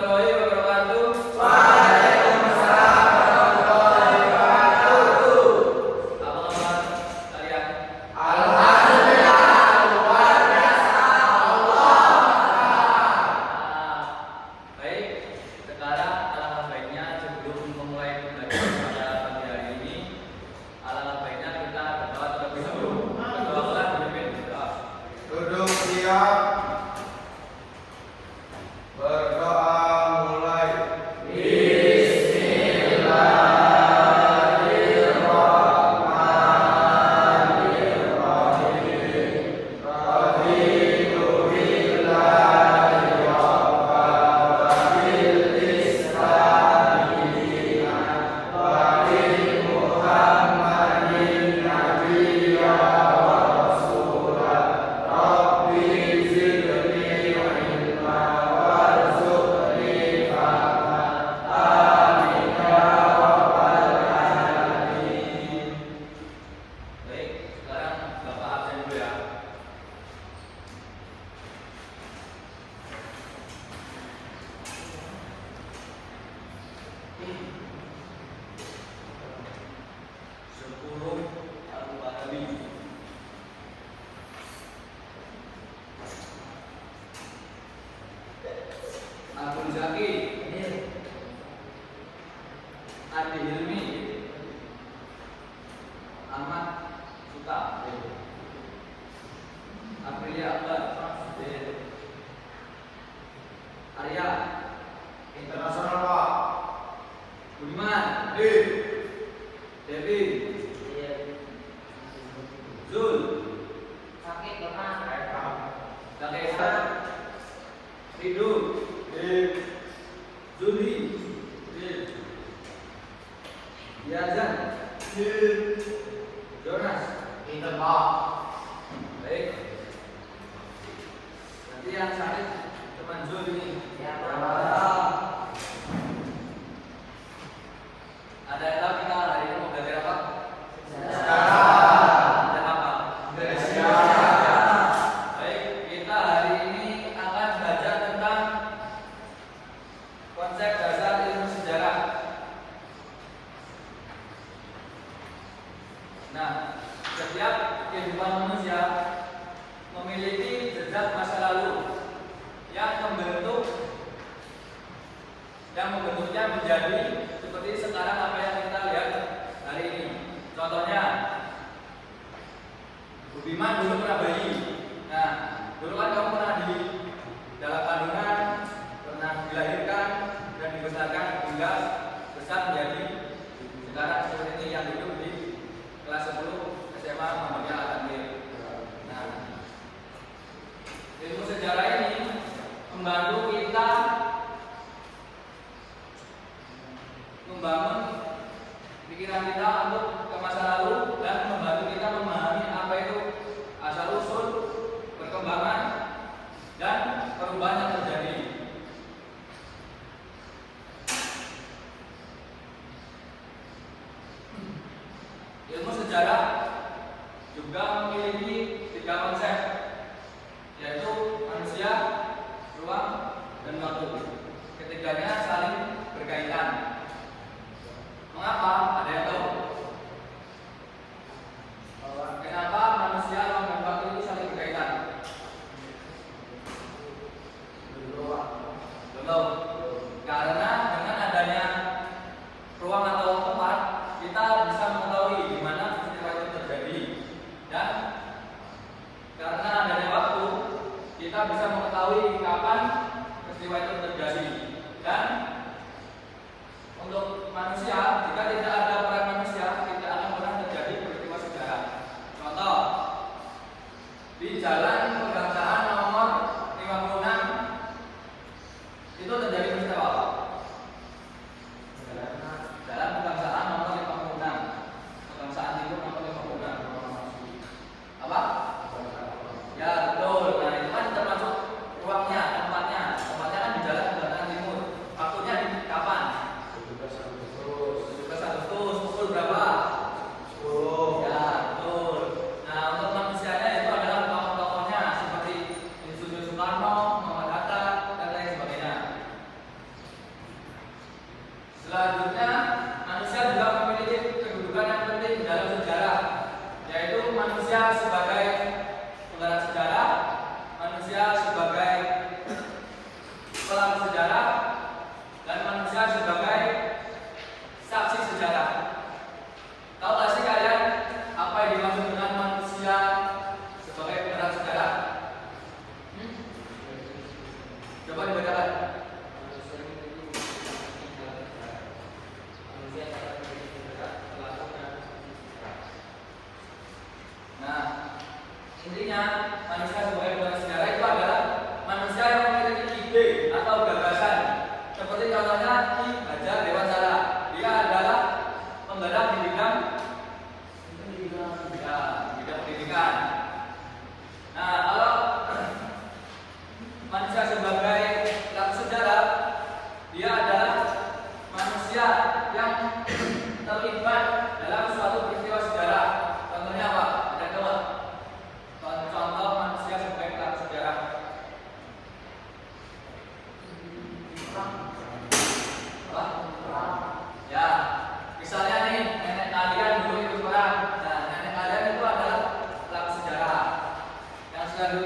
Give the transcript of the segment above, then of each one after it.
warahmatullahi wabarakatuh. Waalaikumsalam warahmatullahi wabarakatuh. Apa kabar kalian? Alhamdulillah luar biasa. Allah. Baik, sekarang alangkah baiknya sebelum memulai pembelajaran pada pagi hari ini, alangkah baiknya kita berdoa terlebih dahulu. Berdoalah dipimpin berdoa. Duduk siap. Berdoa mulai. Bismillahirrahmanirrahim. Raditu billahi rabban bil Islami dinan wa bi Muhammadin nabiyya wa rasulah. Rabbi zidni ilma warzuqni fahman. Amin ya rabbal alamin. Baik, sekarang Bapak absen dulu ya. Sepuluh Al-Badawi. Agung Zaki, Adi Hilmi, Ahmad Suta, Aprilia Akbar, Arya, Internasional Pak. Budiman, Devi, Zul, Zakesa, Ridu, Zuli, Yazan, Jonas. Baik. Nanti yang sakit teman Zul ini. Ada yang tahu kita hari ini mau belajar apa? Belajar apa? Baik, kita hari ini akan belajar tentang konsep dasar ilmu sejarah. Nah, setiap kehidupan manusia memiliki jejak masa lalu yang membentuknya menjadi seperti sekarang apa yang kita lihat hari ini. Contohnya, Budiman dulu pernah bayi. Nah, dulu kan kamu pernah di dalam kandungan, pernah dilahirkan dan dibesarkan hingga besar menjadi sekarang seperti ini yang hidup di kelas 10 SMA Muhammadiyah Al-Tanwir. Nah, ilmu sejarah ini membantu kita membangun pikiran kita untuk ke masa lalu dan membantu kita memahami apa itu asal usul, perkembangan dan perubahan yang terjadi. Ilmu sejarah juga memiliki 3 konsep, yaitu manusia, ruang, dan waktu. Ketiganya saling berkaitan. Mengapa? Ada yang tahu? Kenapa manusia, ruang, dan waktu itu saling berkaitan? Belum. Karena dengan adanya ruang atau tempat, kita bisa mengetahui di mana peristiwa itu terjadi. Dan karena adanya waktu, kita bisa mengetahui kapan peristiwa itu terjadi. Dan untuk manusia, jika tidak ada peran manusia, tidak akan pernah terjadi peristiwa sejarah. Contoh, di Jalan Pegangsaan nomor 56 itu terjadi peristiwa apa? Jalan Pegangsaan nomor 56. Pegangsaan itu nomor 56. Apa? Ya betul. Nah itu kan termasuk ruangnya, tempatnya. Tempatnya kan di Jalan Pegangsaan Timur.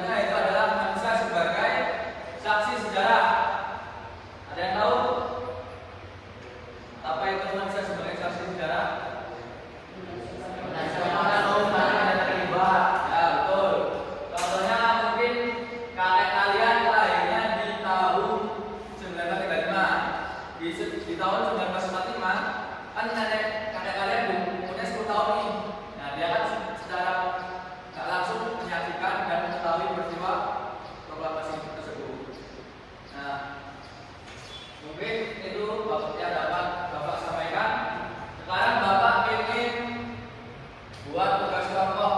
selanjutnya itu adalah manusia sebagai saksi sejarah. Ada yang tahu apa itu manusia sebagai saksi sejarah? Ya betul. Contohnya mungkin kakek kalian lahirnya di tahun 1935. Di tahun 1945 kan kakek kalian umurnya 10 tahun nih. Nah dia kan secara nggak langsung menyaksikan dan mengetahui peristiwa proklamasi tersebut. Nah mungkin itu yang dapat Bapak sampaikan. Sekarang Bapak ingin buat tugas kelompok.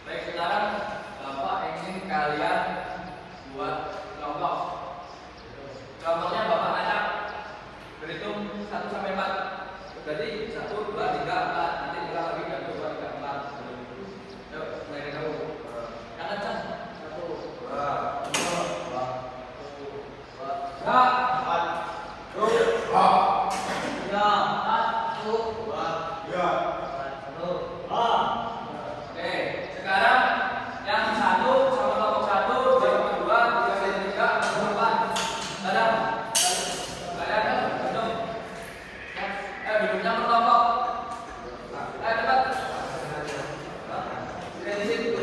Baik, sekarang Bapak ingin kalian buat kelompok. Kelompoknya Bapak acak. Berhitung 1 sampai 4. Berarti 1, 2, 3, 4. Nanti ulang lagi 1, 2, 3, 4. Yuk, mulai dari kamu. Yang kencang. 1, 2, 3, 4. Oke, sekarang yang 1 sama kelompok 1, kelompok 2, 3, 4. Ada? Kalian duduk. Duduknya berkelompok. Cepat. Di sini.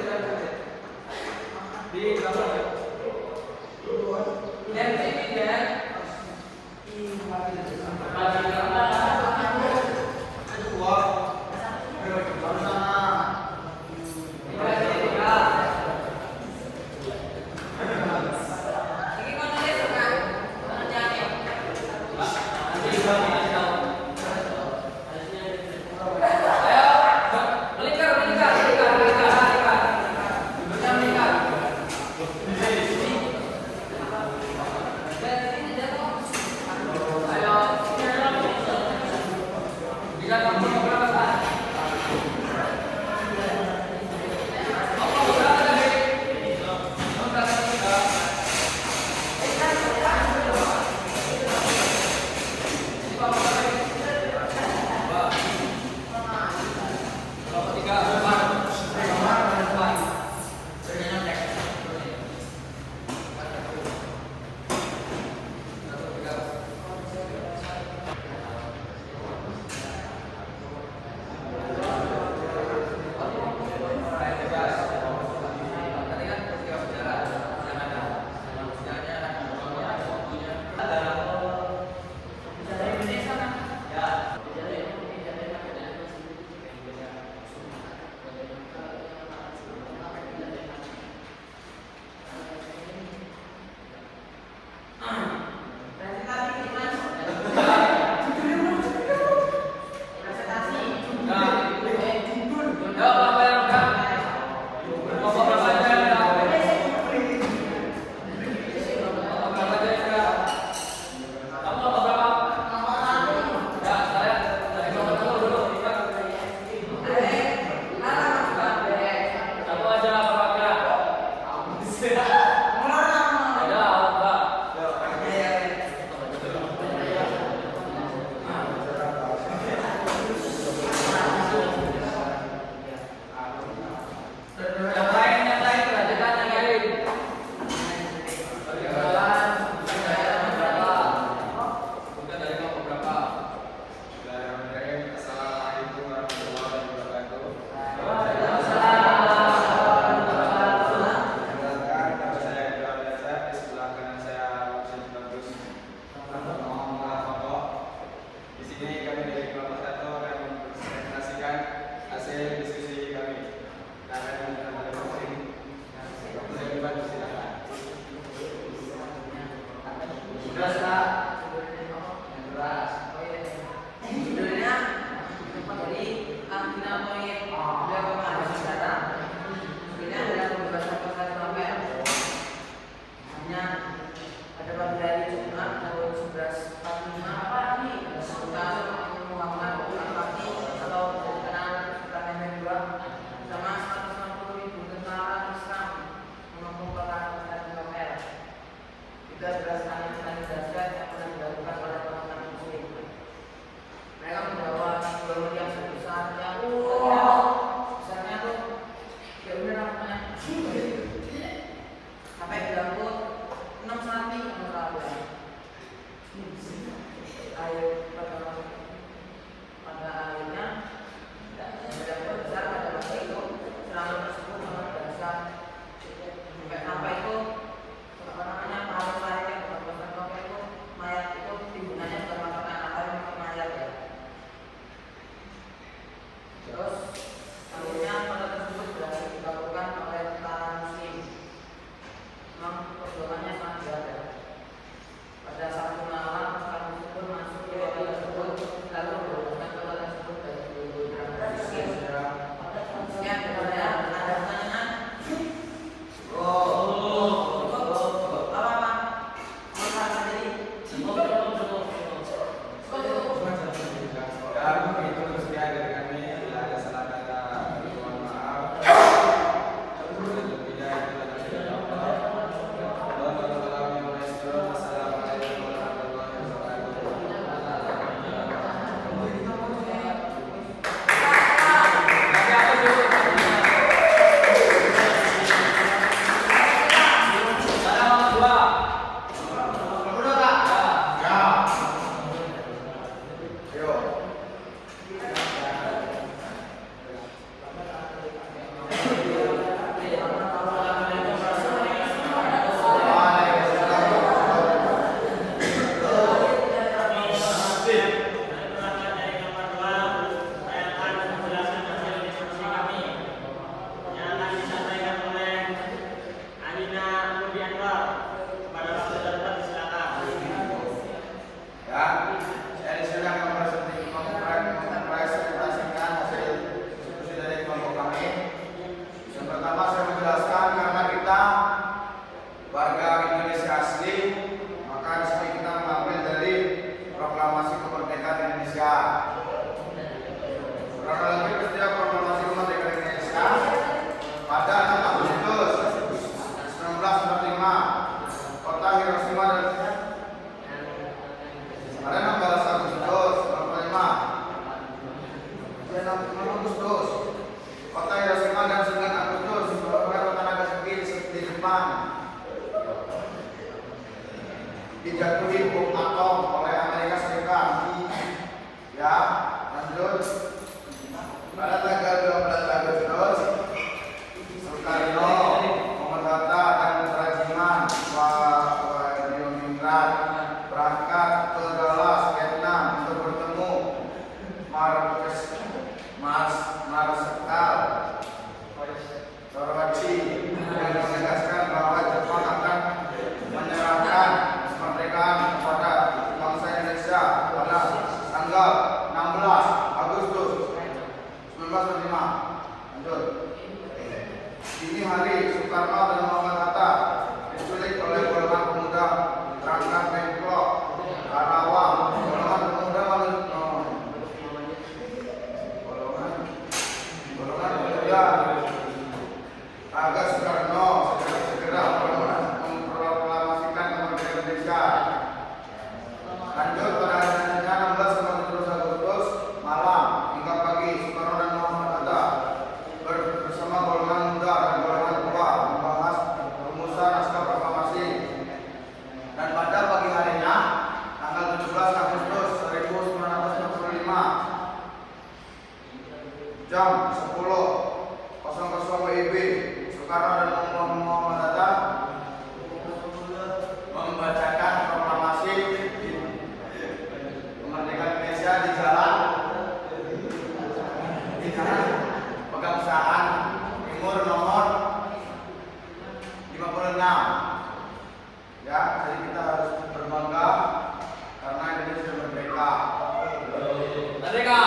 Di kelompok. Dan sini dan Dan 6 Agustus, Kota Hiroshima dan 9 Agustus, merupakan kota Nagasaki di Jepang. Dijatuhi bom atom oleh Amerika Serikat. Ya, lanjut. Pada tanggal 12 Agustus, Soekarno, Muhammad Hatta dan Rajiman Wadiningrat berangkat ke Dallas, Vietnam untuk bertemu Marshal Sorachi yang menegaskan bahwa Jepang akan menyerahkan kemerdekaan kepada bangsa Indonesia pada tanggal 16 Agustus 1945. Lanjut. Dini hari, Soekarno dan Muhammad Hatta diculik oleh golongan pemuda berangkat Bengkok, Karawang. Golongan pemuda agar Soekarno segera memproklamasikan kemerdekaan Indonesia. Lanjut, pada hari selanjutnya 16 sampai 17 Agustus malam hingga pagi, Soekarno dan Muhammad Hatta bersama golongan muda dan golongan tua membahas rumusan naskah proklamasi. Dan pada pagi harinya, tanggal 17 Agustus 1945, jam 10.00 WIB, Soekarno dan Muhammad Hatta membacakan proklamasi kemerdekaan Indonesia di jalan Pegangsaan Timur nomor 56. Ya, jadi kita harus berbangga karena Indonesia merdeka. Merdeka!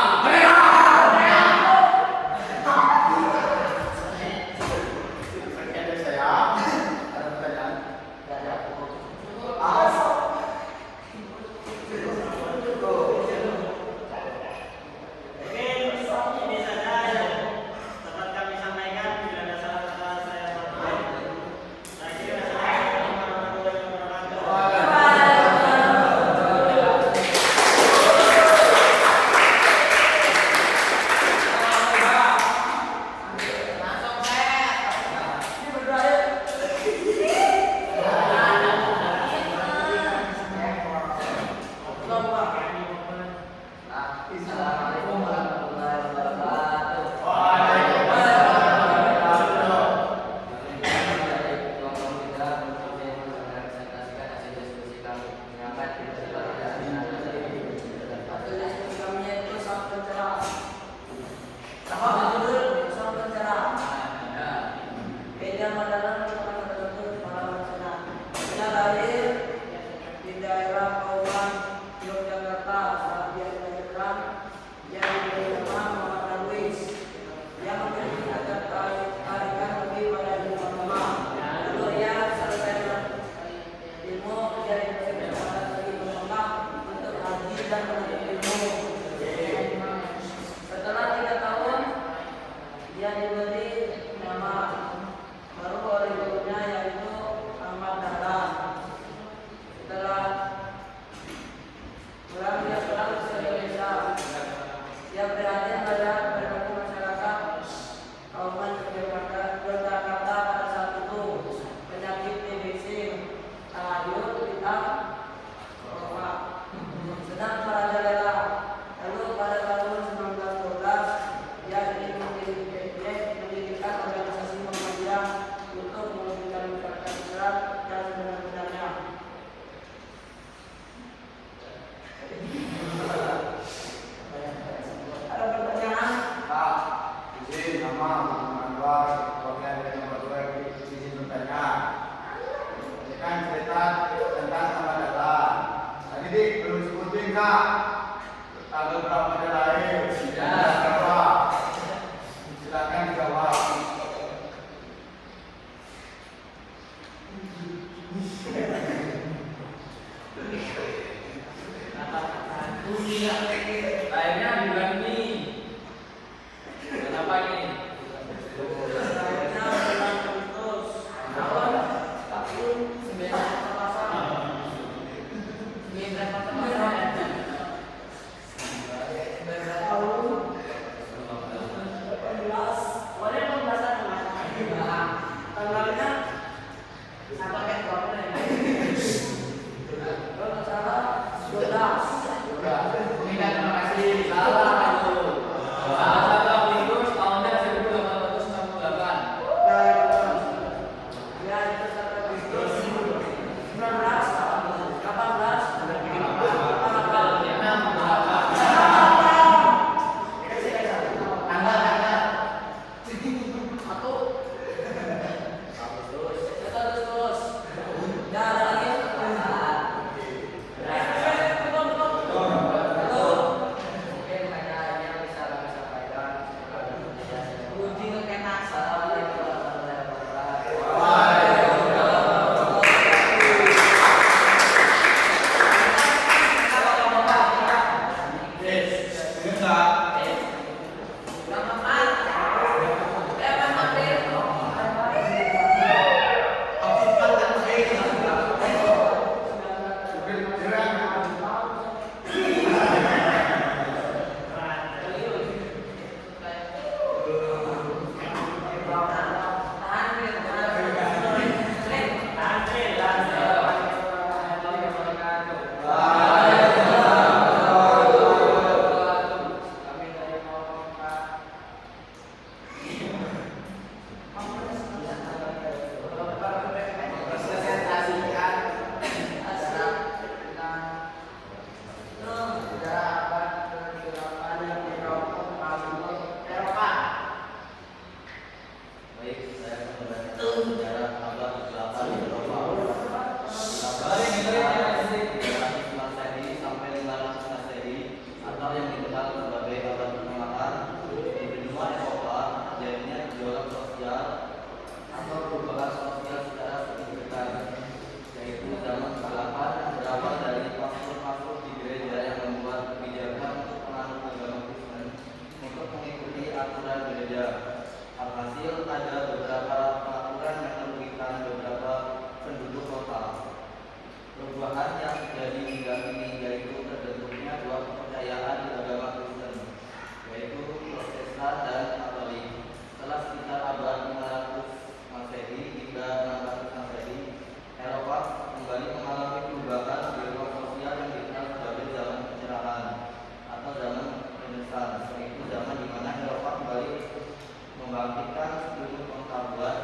aturan gereja. Alhasil ada beberapa peraturan yang merugikan beberapa penduduk kota. Perubahan yang terjadi hingga kini yaitu terbentuknya dua kepercayaan di agama Kristen, yaitu Protestan dan Katolik. Setelah sekitar abad 500 Masehi hingga 600 Masehi, Eropa kembali mengalami perubahan di ruang sosial yang dikenal sebagai zaman pencerahan atau zaman Renaissance, yaitu zaman di mana Eropa kembali membangkitkan ilmu pengetahuan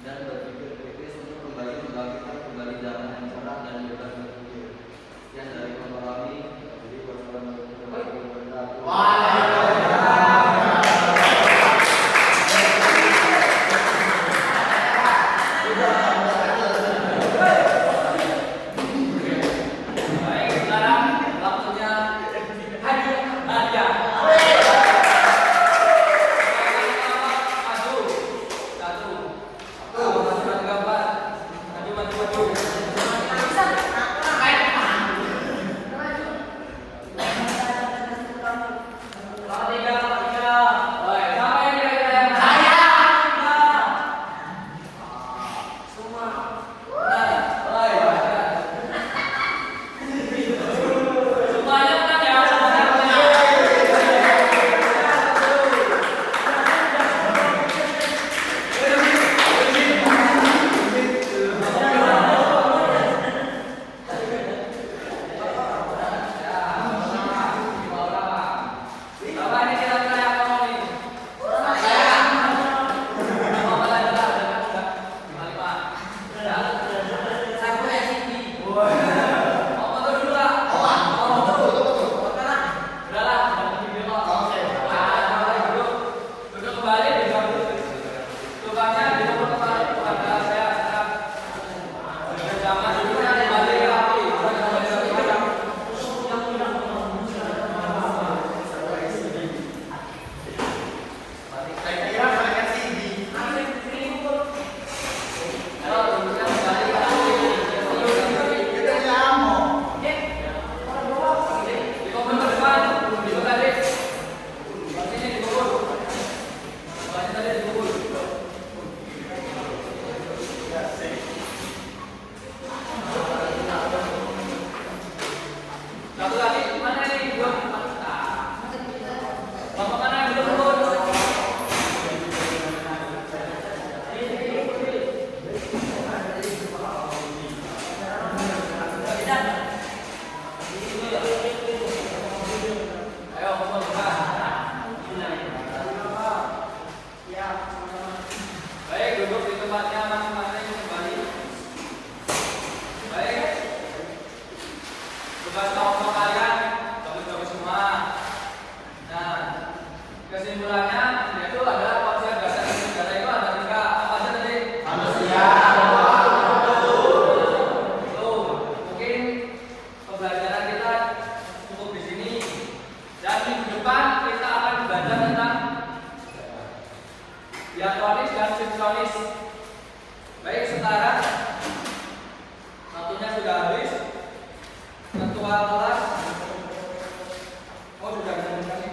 dan berpikir kritis untuk kembali membangkitkan kembali zaman yang cerah dan bebas berpikir. Sekian dari kami. Jadi wassalamualaikum warahmatullahi wabarakatuh. Baik, sekarang waktunya hadiah. Diakronis dan sinkronis. Baik, sekarang waktunya sudah habis. Ketua kelas, oh sudah menunjukkan.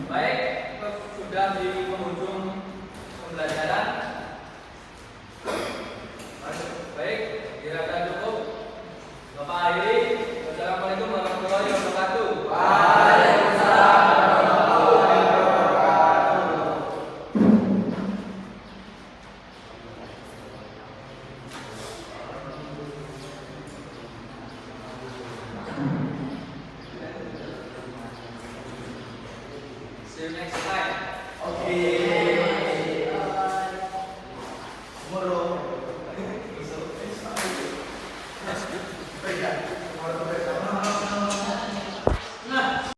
Baik, sudah di penghujung pembelajaran. Baik, dirasa cukup. Bapak akhiri. Wassalamualaikum warahmatullahi wabarakatuh. Waalaikumsalam. See you next time. Oke.